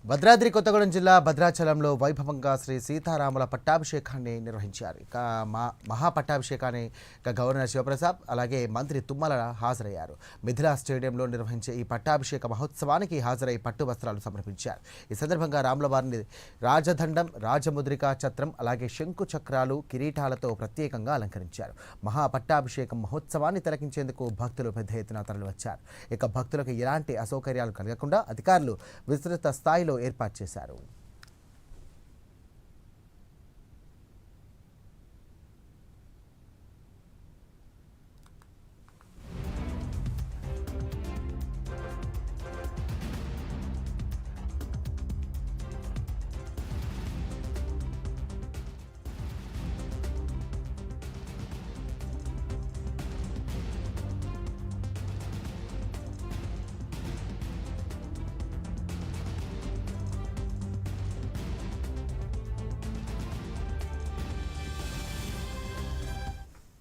భద్రాద్రి కొత్తగూడెం జిల్లా భద్రాచలంలో వైభవంగా శ్రీ సీతారాముల పట్టాభిషేకాన్ని నిర్వహించారు. మహాపట్టాభిషేకాన్ని గవర్నర్ శివప్రసాద్ అలాగే మంత్రి తుమ్మల హాజరయ్యారు. మిథిలా స్టేడియంలో నిర్వహించే ఈ పట్టాభిషేక మహోత్సవానికి హాజరై పట్టు వస్త్రాలు సమర్పించారు. ఈ సందర్భంగా రాములవారిని రాజదండం, రాజముద్రికా ఛత్రం అలాగే శంకు చక్రాలు, కిరీటాలతో ప్రత్యేకంగా అలంకరించారు. మహాపట్టాభిషేకం మహోత్సవాన్ని తిలకించేందుకు భక్తులు పెద్ద ఎత్తున తరలివచ్చారు. ఇక భక్తులకు ఎలాంటి అసౌకర్యాలు కలగకుండా అధికారులు విస్తృత స్థాయిలో ఏర్పాటు చేశారు.